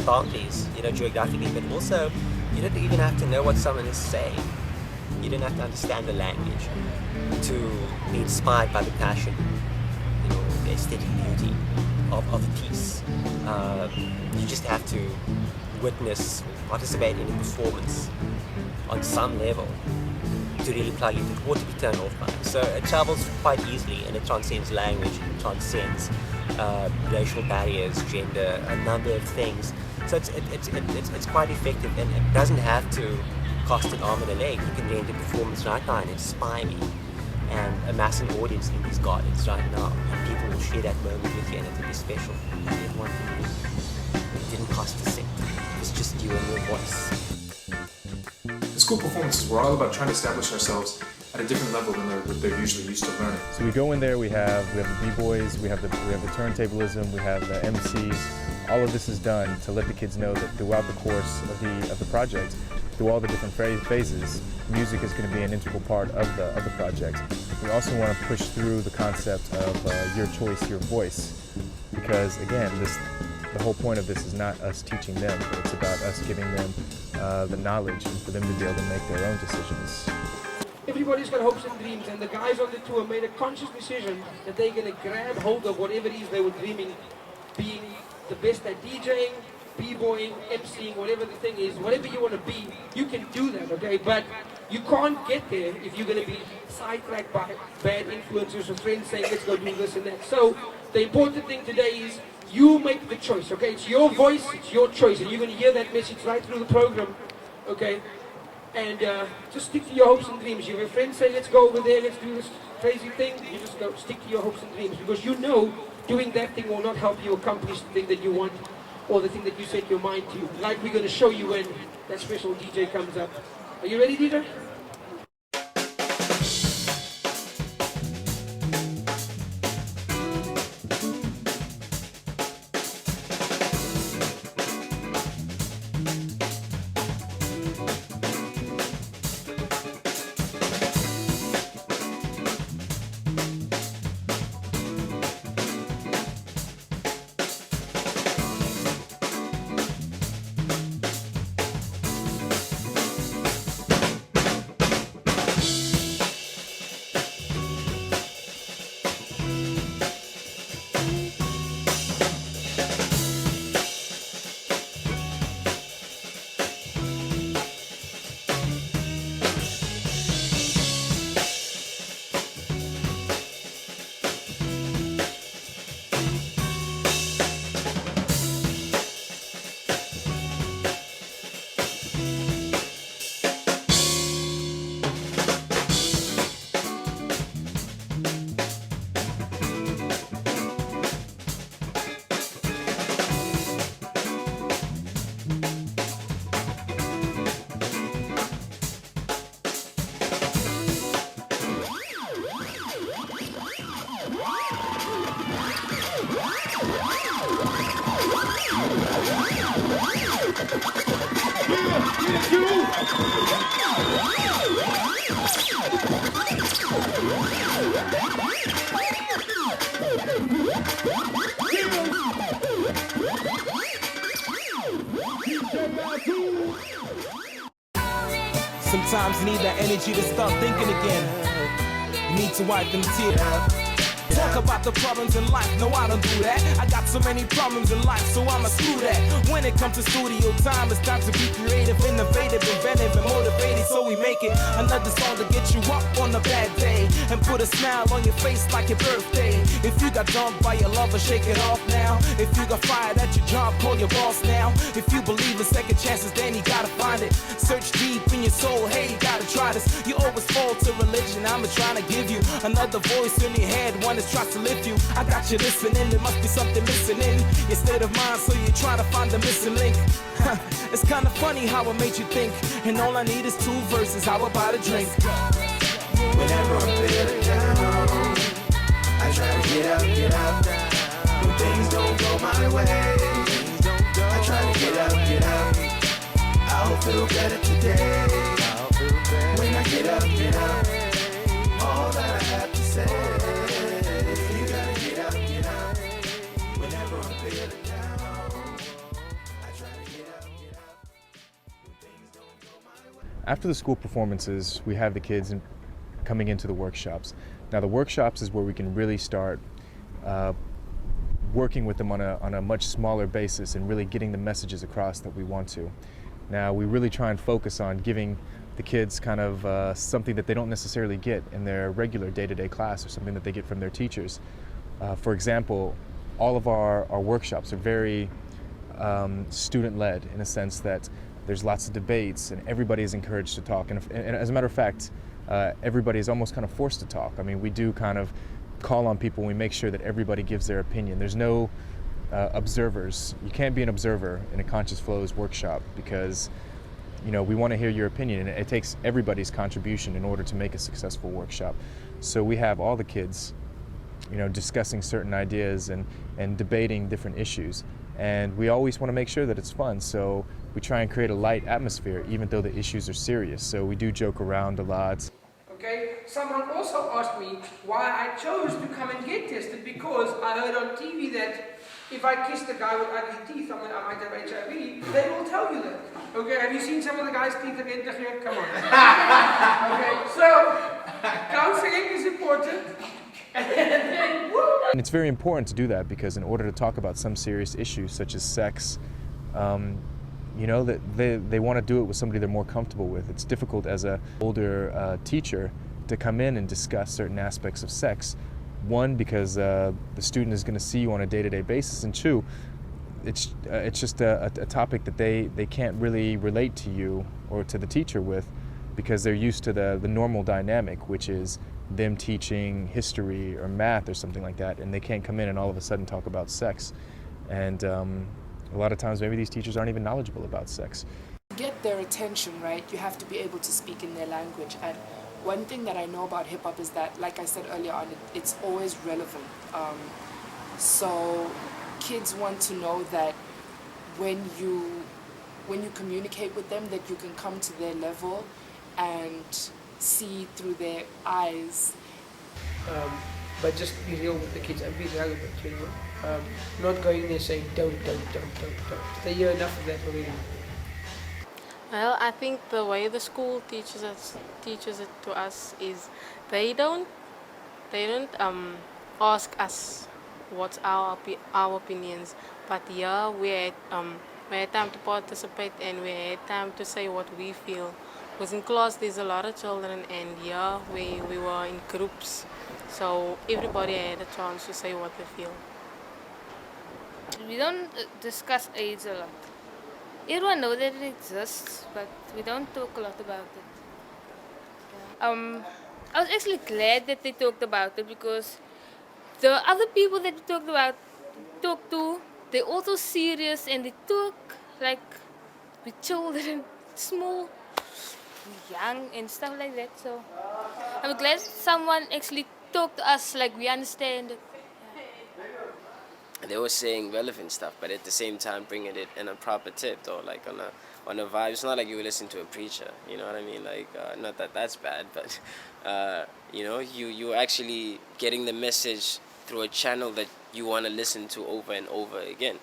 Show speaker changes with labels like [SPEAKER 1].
[SPEAKER 1] boundaries, geographically, but also you don't even have to know what someone is saying. You don't have to understand the language to be inspired by the passion, the aesthetic beauty of the piece. You just have to witness, participate in a performance on some level to really plug into it or to be turned off by it. So it travels quite easily, and it transcends language, it transcends racial barriers, gender, a number of things. So it's quite effective, and it doesn't have to cost an arm and a leg. You can rent a performance right now and inspire me and amass an audience in these gardens right now, and people will share that moment with you, and it will be special. And everyone can be. It didn't cost a cent. It's just you and your voice.
[SPEAKER 2] The school performances were all about trying to establish ourselves at a different level than what they're usually used to learning.
[SPEAKER 3] So we go in there, we have the b-boys, we have the turntablism, we have the MCs. All of this is done to let the kids know that throughout the course of the project, through all the different phases, music is going to be an integral part of the project. We also want to push through the concept of your choice, your voice, because again, the whole point of this is not us teaching them, but it's about us giving them the knowledge and for them to be able to make their own decisions.
[SPEAKER 4] Everybody's got hopes and dreams, and the guys on the tour made a conscious decision that they're going to grab hold of whatever it is they were dreaming, being the best at DJing, b-boying, MCing, whatever the thing is, whatever you want to be, you can do that, okay? But you can't get there if you're going to be sidetracked by bad influences or friends saying, let's go do this and that. So the important thing today is you make the choice, okay? It's your voice, it's your choice, and you're going to hear that message right through the program, okay? And just stick to your hopes and dreams. You have a friend say, let's go over there, let's do this crazy thing, you just go stick to your hopes and dreams, because you know doing that thing will not help you accomplish the thing that you want or the thing that you set your mind to. Like we're going to show you when that special DJ comes up. Are you ready, DJ?
[SPEAKER 5] Sometimes you need that energy to start thinking again. You need to wipe them tears. Talk about the problems in life, no I don't do that. I got so many problems in life, so I'ma screw that. When it comes to studio time, it's time to be creative, innovative, inventive, and motivated. So we make it another song to get you up on a bad day and put a smile on your face like your birthday. If you got dumped by your lover, shake it off now. If you got fired at your job, call your boss now. If you believe in second chances, then you gotta find it. Search deep in your soul, hey, you gotta try this. You always fall to religion, I'm trying to give you another voice in your head, one that tries to lift you. I got you listening, there must be something missing in your state of mind, so you're trying to find the missing link. It's kinda funny how it made you think, and all I need is 2 verses, how about a drink?
[SPEAKER 6] Whenever I'm feeling down, I try to get up. When things don't go my way, I try to get up. I'll feel better today. When I get up, all that I have to say. You gotta get up. Whenever I'm feeling down, I try to
[SPEAKER 3] After the school performances, we have the kids coming into the workshops. Now the workshops is where we can really start working with them on a much smaller basis and really getting the messages across that we want to. Now we really try and focus on giving the kids kind of something that they don't necessarily get in their regular day-to-day class or something that they get from their teachers. For example, all of our workshops are very student-led in a sense that there's lots of debates and everybody is encouraged to talk. And as a matter of fact, everybody is almost kind of forced to talk. I mean, we do kind of call on people and we make sure that everybody gives their opinion. There's no observers. You can't be an observer in a ConsciousFlowz workshop because, you know, we want to hear your opinion, and it takes everybody's contribution in order to make a successful workshop. So we have all the kids, you know, discussing certain ideas and debating different issues. And we always want to make sure that it's fun, so we try and create a light atmosphere even though the issues are serious. So we do joke around a lot.
[SPEAKER 4] Okay, someone also asked me why I chose to come and get tested, because I heard on TV that if I kissed a guy with ugly teeth, I might have HIV. They will tell you that. Okay, have you seen some of the guys' teeth again? Come on. Okay, so counseling is important.
[SPEAKER 3] And it's very important to do that because in order to talk about some serious issues such as sex, you know, that they want to do it with somebody they're more comfortable with. It's difficult as an older teacher to come in and discuss certain aspects of sex. One, because the student is going to see you on a day-to-day basis, and two, it's just a topic that they can't really relate to you or to the teacher with because they're used to the normal dynamic, which is them teaching history or math or something like that, and they can't come in and all of a sudden talk about sex. And a lot of times maybe these teachers aren't even knowledgeable about sex.
[SPEAKER 7] To get their attention, right, you have to be able to speak in their language. And one thing that I know about hip-hop is that, like I said earlier on, it's always relevant. So kids want to know that when you communicate with them, that you can come to their level and see through their eyes.
[SPEAKER 4] But just be real with the kids and be relevant, you know. Not going there saying don't. They hear enough of that already.
[SPEAKER 8] Well, I think the way the school teaches it to us is they don't ask us what's our opinions, but yeah, we had time to participate and we had time to say what we feel. Because in class there's a lot of children, and yeah, we were in groups, so everybody had a chance to say what they feel.
[SPEAKER 9] We don't discuss AIDS a lot. Everyone knows that it exists, but we don't talk a lot about it. I was actually glad that they talked about it, because the other people that we talked to, they're also serious and they talk like with children, small, young and stuff like that. So I'm glad someone actually talked to us like we understand it.
[SPEAKER 10] They were saying relevant stuff, but at the same time bringing it in a proper tip, or like on a vibe. It's not like you were listening to a preacher, you know what I mean? Like, not that that's bad, but you know, you're actually getting the message through a channel that you want to listen to over and over again.